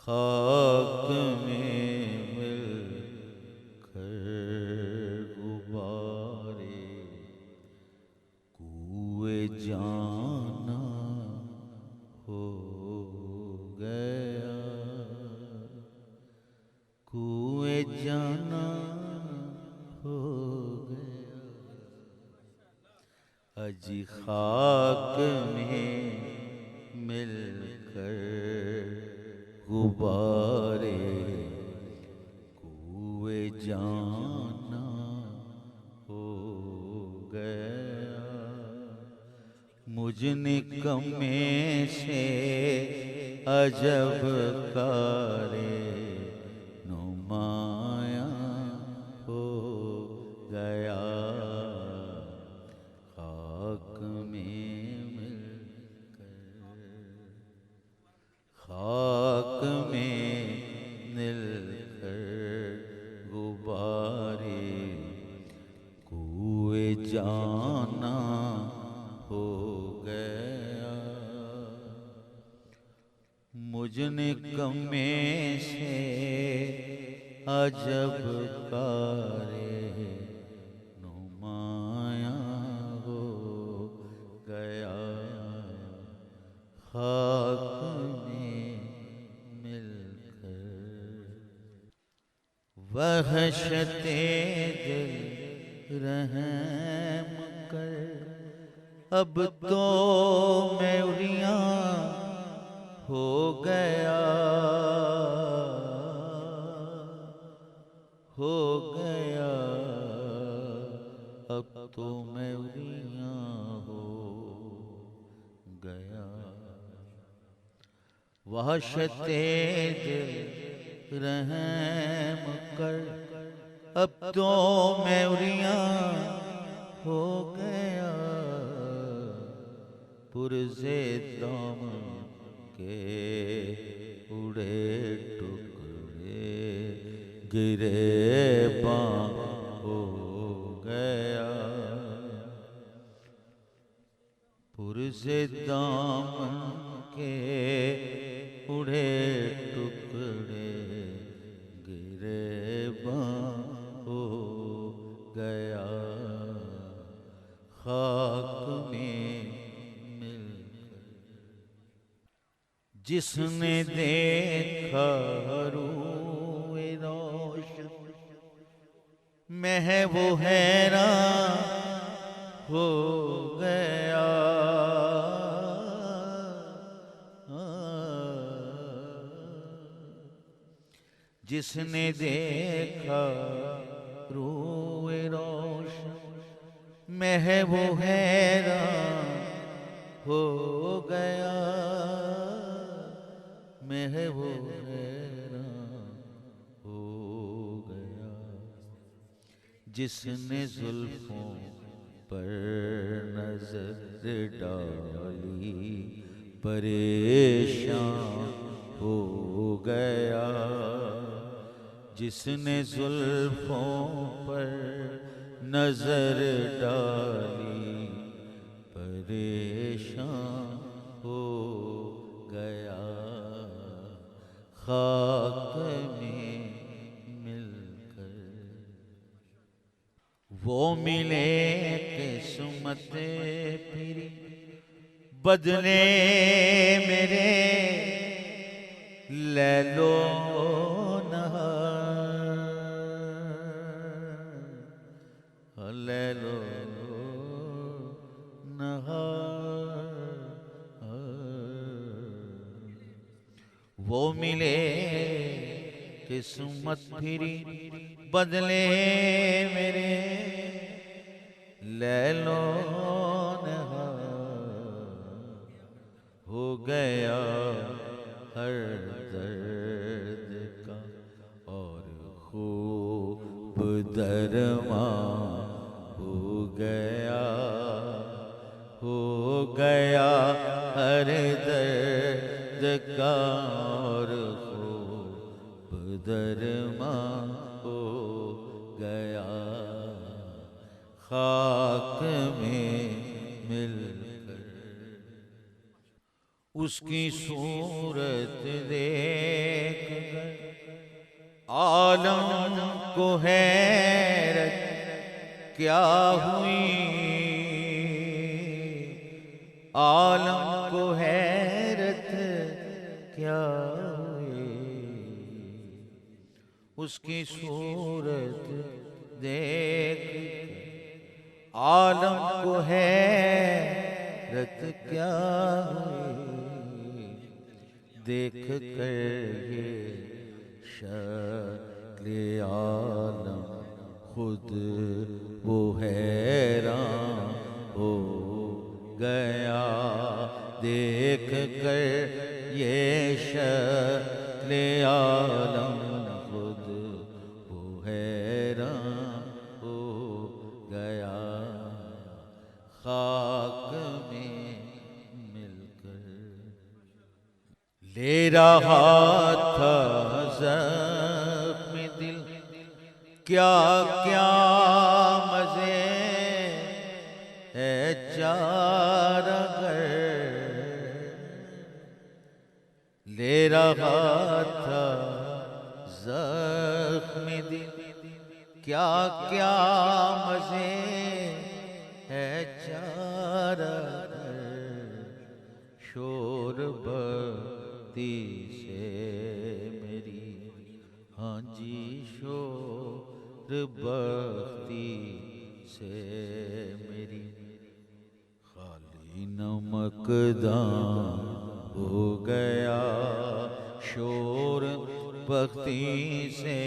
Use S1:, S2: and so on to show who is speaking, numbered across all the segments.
S1: खाक में मिलकर गुबारे कुएं जाना हो गया, कुएं जाना हो गया। अजी खाक में मिलकर गुबारे कुएं जाना हो गया। मुझ निकम्मे से अजब कारे नुमाया हो गया। खाक में मिलकर, खाक में मिलकर गुबारे कुएं जाना हो गया। मुझ निकम्मे से अजब कारे नुमाया हो गया। खाक में मिलकर वहशते दिल रहम कर, अब तो मैं उरियां हो गया, हो गया। अब तो मैं उरियां हो गया। वहशते दिल रहम कर, अब तो मैं उरियां हो गया। पुरज़े दाम के उड़े टुकड़े गिरेबां हो गया। पुरज़े दाम के उड़े टुकड़े गिरेबां हो गया। खाक में मिलकर जिसने देखा रूए रोशन में वो हैरान हो गया। जिसने देखा रूए रोशन में वो हैरान हो गया, में वो हैरान हो गया। जिसने जुल्फों पर नजर डाली परेशान हो गया। जिसने जुल्फों पर नजर डाली परेशान हो गया। खाक में मिलकर वो मिले किस्मत फिरी बदले मेरे लैलो लैलो नहार। वो मिले किस्मत फिरी बदले मेरे लैलो नहार। हो गया हर दर्द का और खूब दरमा हो गया। हो गया हर दर्द का और दरमा हो गया, खाक में मिलकर। उसकी सूरत देख कर आलम को हैरत क्या हुई, आलम को हैरत क्या हुई। उसकी सूरत देख आलम को हैरत क्या हुई। देख कर ये शक्ल आलम खुद वो हैरान हो गया। देख कर ये शक्ल आलम खुद वो हैरान हो गया, खाक में मिलकर। ले रहा था ज़ख्म दिल क्या क्या मज़े है चारगर। ले रहा था ज़ख्म दिल क्या क्या मज़े है चारगर। शोर बत्ती से मेरी, हाँ जी शोर बत्ती से मेरी, खाली नमकदान हो गया। शोर बत्ती से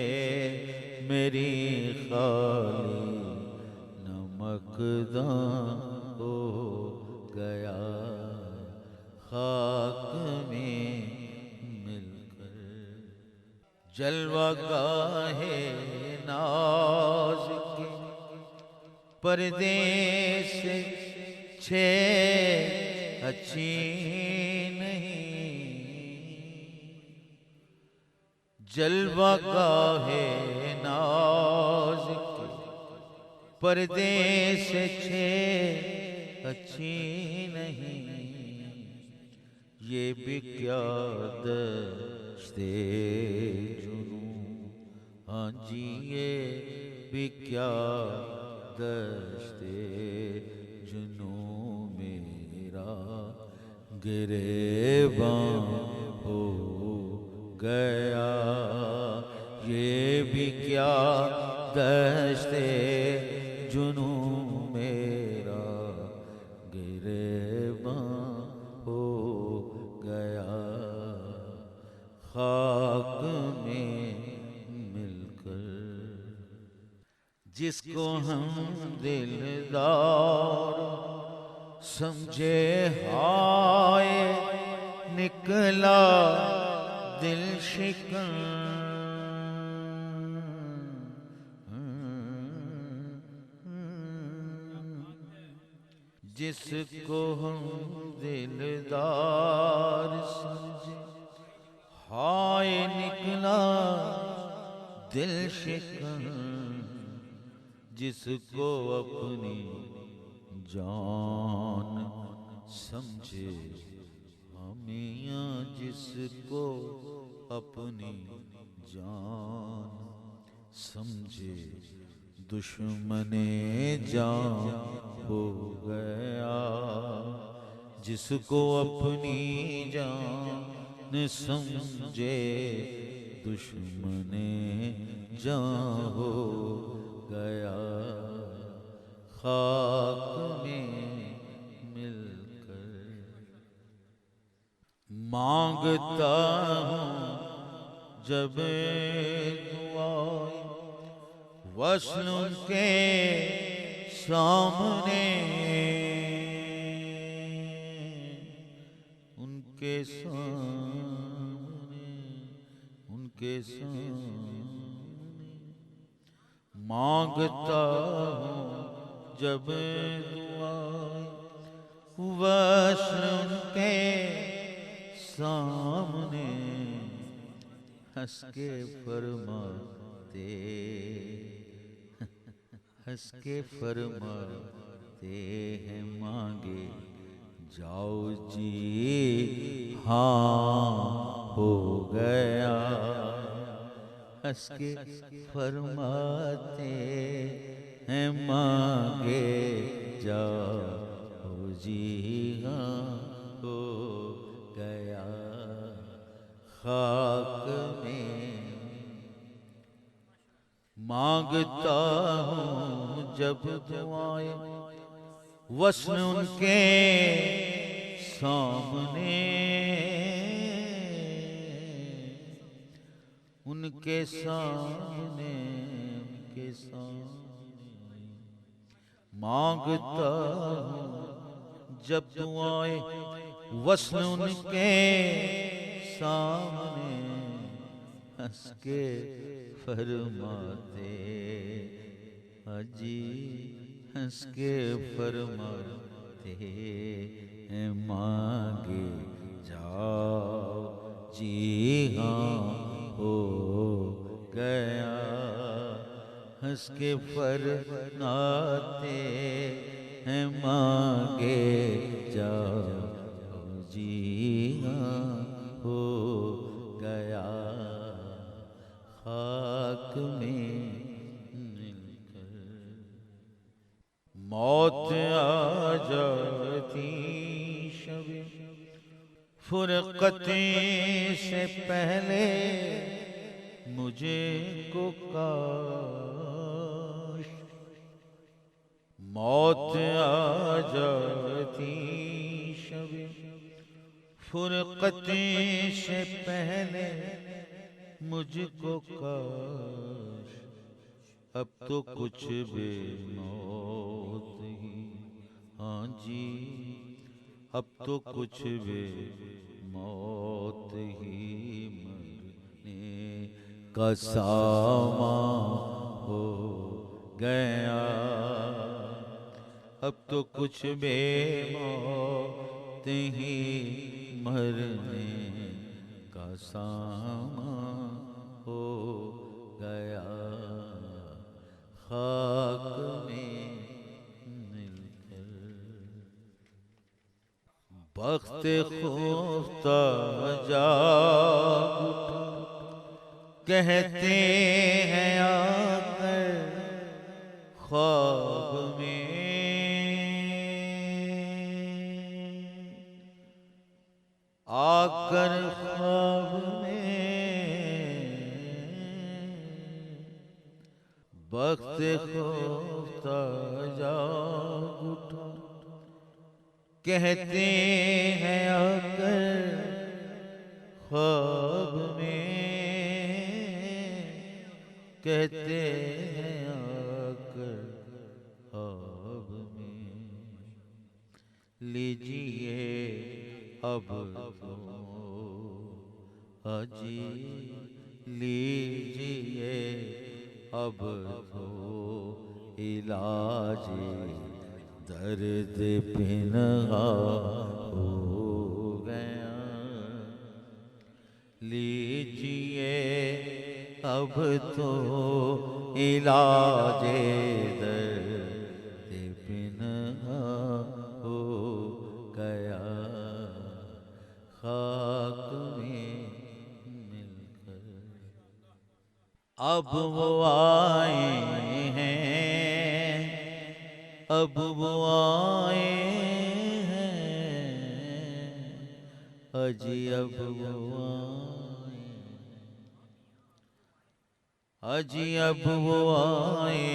S1: मेरी खाली नमकदान हो गया, खाक में मिलकर। जलवा गाहे नाज के परदेस छे अच्छी नहीं। जलवा गाहे नाज के परदेस छे अच्छी नहीं। ये भी क्या दश्ते जुनूं, हाँ जी ये भी क्या दश्ते जुनूं मेरा गिरेबान हो गया। ये भी क्या दश्ते जुनूं मेरा गिरेबान हो गया, खाक में मिलकर। जिसको हम दिलदार समझे हाय निकला दिल शिकन। जिसको हम दिलदार समझे हाय निकला दिल शिकन। जिसको अपनी जान समझे हमियाँ, जिसको अपनी जान समझे दुश्मने जान हो गया। जिसको अपनी जान समझे दुश्मने जान हो गया, खाक में मिलकर। मांगता हूँ जब दुआ वस्ल के सामने, उनके सामने, उनके सामने। मांगता हूँ जब दुआ वस्ल के सामने। हंस के फरमाते, हंस के फरमाते हैं मांगे जाओ जी हाँ हो गया। हंस के फरमाते हैं मांगे जाओ जी हाँ हो गया। खाक में मांगता हूँ जब दुआएं वस्न उनके सामने, उनके सामने, उनके सामने मांगता हूँ जब दुआएं वस्न उनके सामने। हंस के फरमाते हाजी, हंस के फरमाते हैं मांगे जाओ जी हाँ हो गया। हंस के फरमाते हैं मांगे जाओ जी हाँ हो गया। खाक में मिलकर मौत आ जाती शब फुरकत से पहले मुझे को काश। मौत आ जाती शब फुरकत से पहले मुझको काश। अब तो कुछ भी मौत ही, हाँ जी अब तो कुछ भी मौत ही मरने का सामा हो गया। अब तो कुछ भी मौत ही मरने का सामा हो गया। खाक में मिलकर वक्त खुफ्ता जाग उठा कहते हैं आकर ख्वाब में। आकर ख्वाब वक्त खुफ्ता जाग उठा कहते हैं आकर ख्वाब में। कहते हैं आकर ख्वाब में लीजिए अब तो हाजी लीजिए अब तो इलाज दर्द पिनहा हो गया। लीजिए अब तो इलाज दर्द पिनहा हो गया। खाक में मिलकर अब वो आए हैं, अब वो आए हैं, अजी अब वो आए, अजी अब वो आए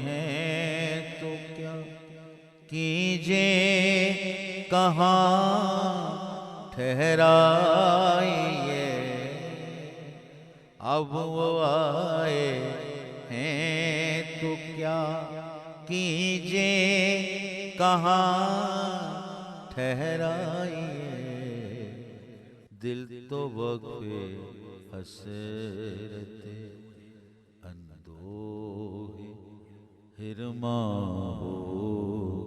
S1: हैं तो क्या कीजिए कहाँ ठहराइए। अब वो आए हैं तो क्या कीजिए कहाँ ठहराइए। दिल तो वक़्फ़े हसरते अंदोहे हिरमा हो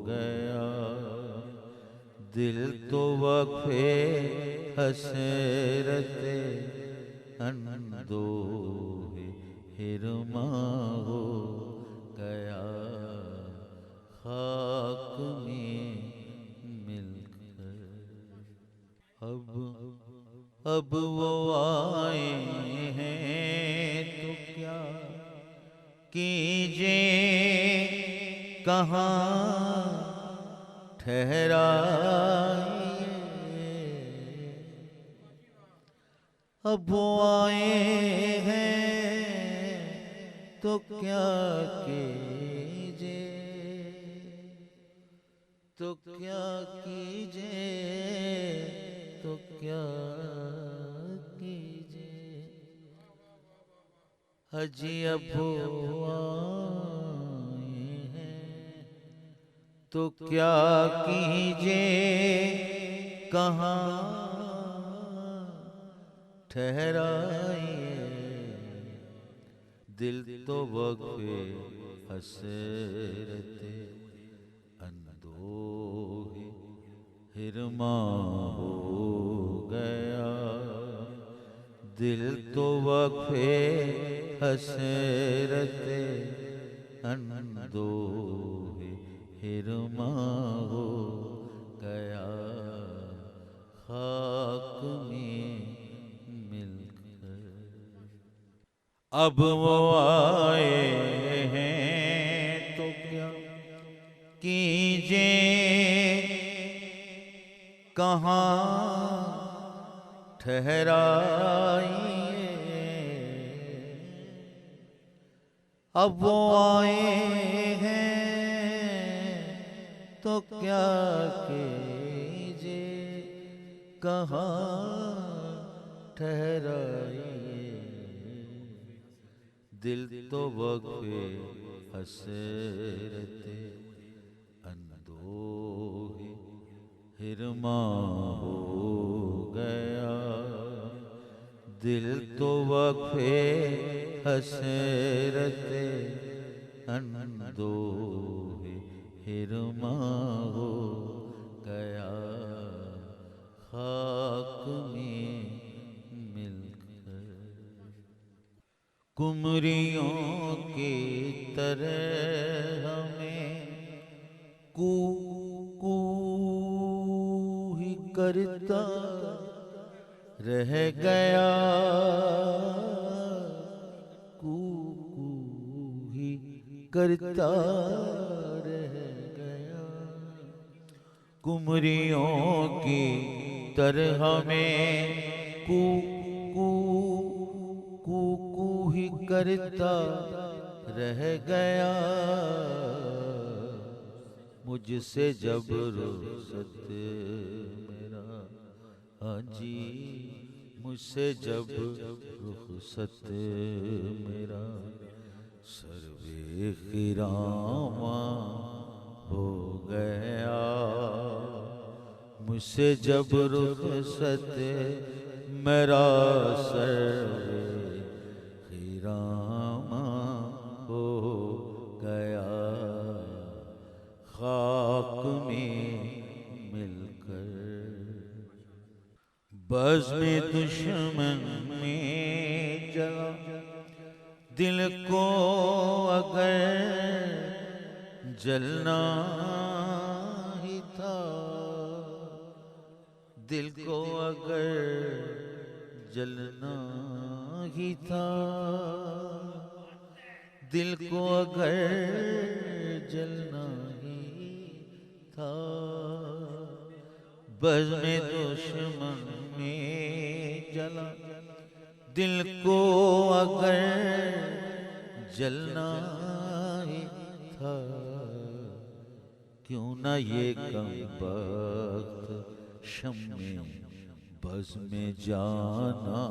S1: गया। दिल तो वक़्फ़े हसरते अंदोहे हिरमा हो गया खाक में मिलकर। अब वो आए हैं तो क्या कीजिए, कहाँ ठहराइए। अब वो आए हैं तो क्या कीजिए, तो क्या कीजिए, तो क्या कीजिए। हजी अब वो आए हैं तो क्या कीजिए, कहाँ ठहराइए। दिल तो वक़्फ़े हसरते अंदोहे हिरमा हो गया। दिल तो वक़्फ़े हसरते अंदोहे हिरमा हो गया खाक में मिलकर। अब वो आए हैं तो क्या कीजिए, कहाँ ठहराइए। अब वो आए हैं तो क्या कीजिए, कहाँ ठहराइए। दिल तो वक़्फ़े हसरते अंदोहे हिरमा हो गया। दिल तो वक़्फ़े हसरते अंदोहे हिरमा हो गया खाक में मिलकर। कुमरियों की तरह हमें कू कू ही करता रह गया। कू कू ही करता रह गया। कुमरियों की तरह हमें कू कू कू कू ही करता रह गया। मुझसे जब रुखसत मेरा, हाँ जी मुझसे जब रुखसत मेरा सर्वे खिरामा हो गया। मुझसे जब रुखसत मेरा सर्वे खिरामा हो गया खाक में मिलकर। बज़्म दुश्मन में जला दिल को अगर जलना ही था। दिल को अगर जलना ही था। दिल को अगर जलना ही था। बज़्म दुश्मन में जला दिल को अगर जलना ही था। क्यों न ये कमबख्त शम्मे बज़्म जाना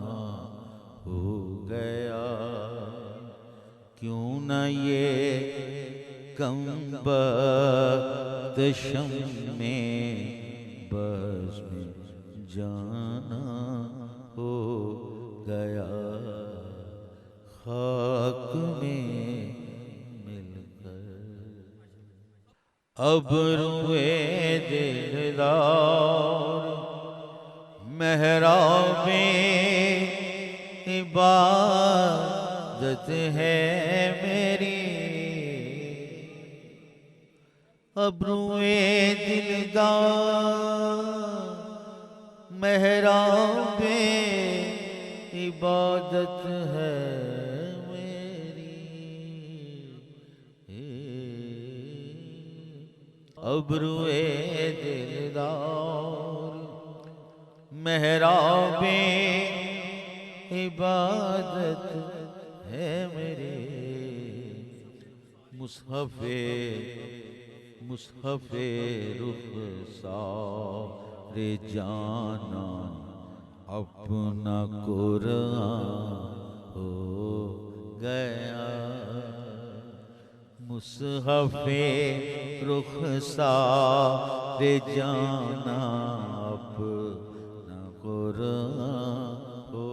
S1: हो गया। क्यों न ये कमबख्त शम्मे बज़्म जाना हो गया खाक में मिलकर। अब रुए दिलदार मेहराबे इबादत इबादत है मेरी, अब्रुए दिलदार मेहराबे इबादत है मेरी। अब्रुए दिलदार मेहराबे इबादत है मेरी। मुसहफ़े रुख़सारे जाना अपना कुरान हो गया। मुसहफ़े रुख़सारे जाना अपना कुरान हो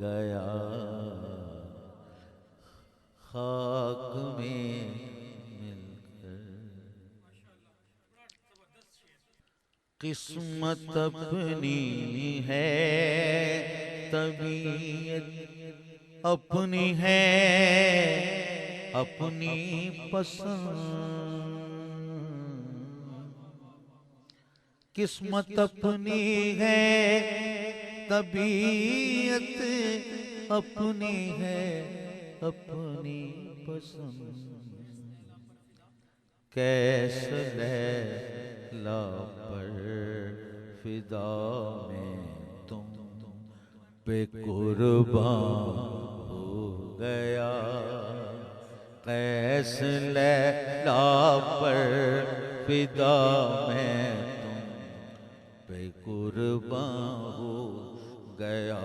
S1: गया। खाक में किस्मत अपनी है, तबीयत अपनी है, अपनी पसंद। किस्मत अपनी है, तबीयत अपनी है, अपनी पसंद। कैसे लैला पर फिदा में तुम पे कुर्बान हो गया। कैसे लैला पर फिदा में तुम पे कुर्बान हो गया।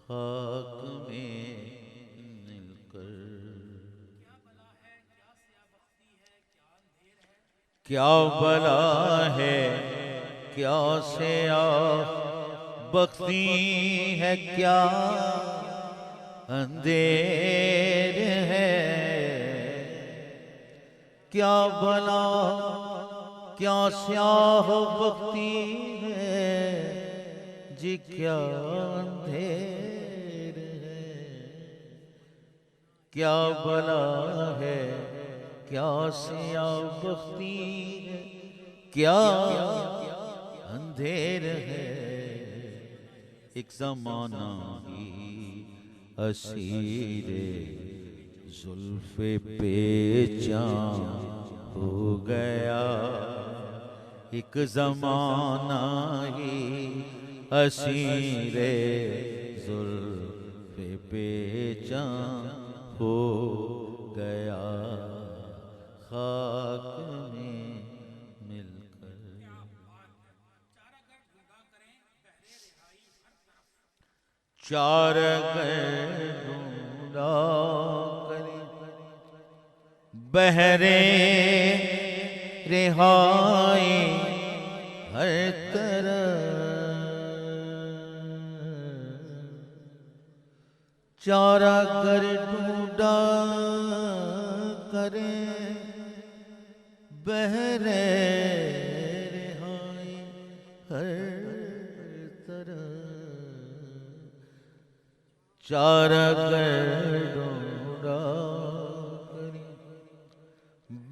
S1: खाक में क्या भला है क्या स्याह बख्ती है, क्या अंधेर है। क्या भला क्या स्याह बख्ती है जी, क्या अंधेर है। क्या भला है क्या स्याह बख्ती है, क्या अंधेर है। एक ज़माना ही असीरे जुल्फ़े पेचां हो गया। एक ज़माना ही असीरे जुल्फ़े पेचां हो गया। खाक में मिलकर चार ढूंढा करे, बहरे रिहाई हर तरफ। चारा कर ढूंढा करे, बहरे रिहाई हर तरफ। चारा कर ढूंढा करे,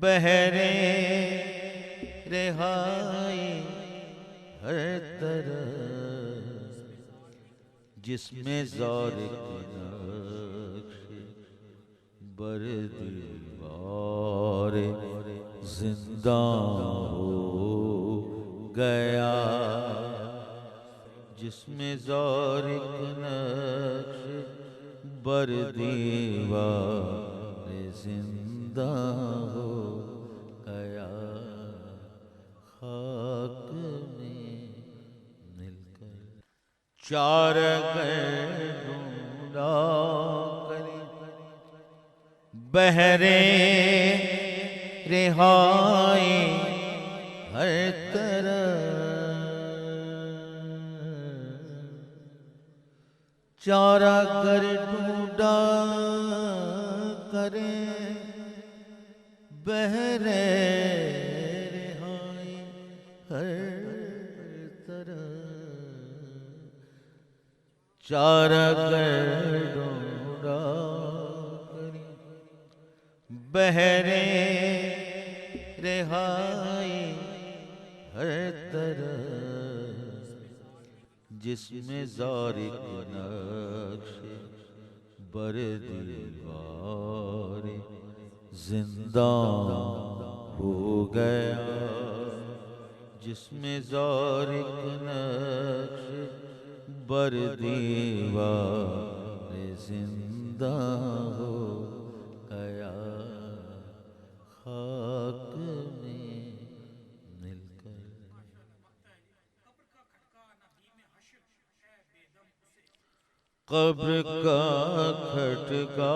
S1: बहरे रिहाई हर तरफ। जिसमें ज़ारिक नक्श बर दीवार जिंदा हो गया। जिसमें ज़ारिक नक्श बर दीवार जिंदा हो गया। खाक में मिलकर चार ढूंढा करे, बहरे रिहाई हर तरफ। चारा कर ढूंढा करे, बहरे रिहाई हर तरफ। चारा कर बहरे रिहाई हर तरफ, जिसमें ज़ारिक नक्श बर दीवार जिंदा हो गया, जिसमें ज़ारिक नक्श बर दीवार जिंदा हो गया, खाक में मिलकर। कब्र का खटका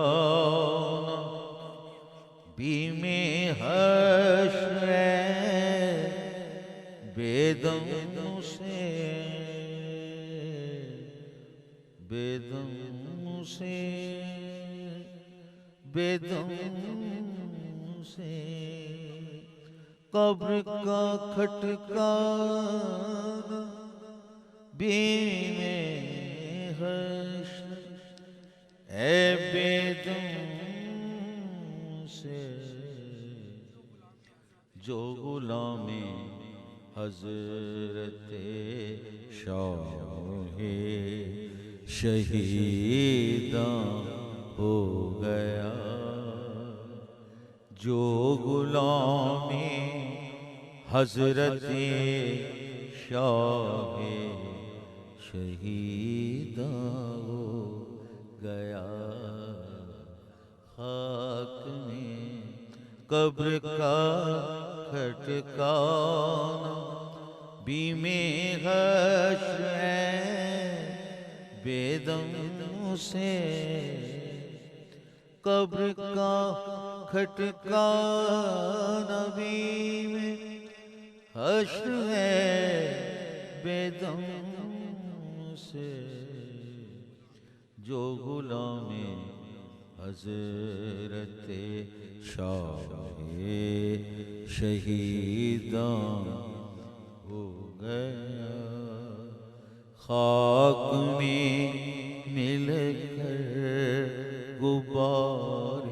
S1: बीमे हश्र बेदम से, बेदम से, बेदम से। कब्र का खटका बीमे हश्र ए बेदम से, जो गुलामे हज़रते शाहे शहीदा हो गया, जो गुलामे हज़रते शाहे शहीदा हो गया, खाक में कब्र का खटकाना बीमे हश्र बेदम से। कब्र का खटकाना बीमे हश्र बेदम से, जो गुलामे हज़रते शाहे शहीदा हो गया, खाक में मिलकर गुबार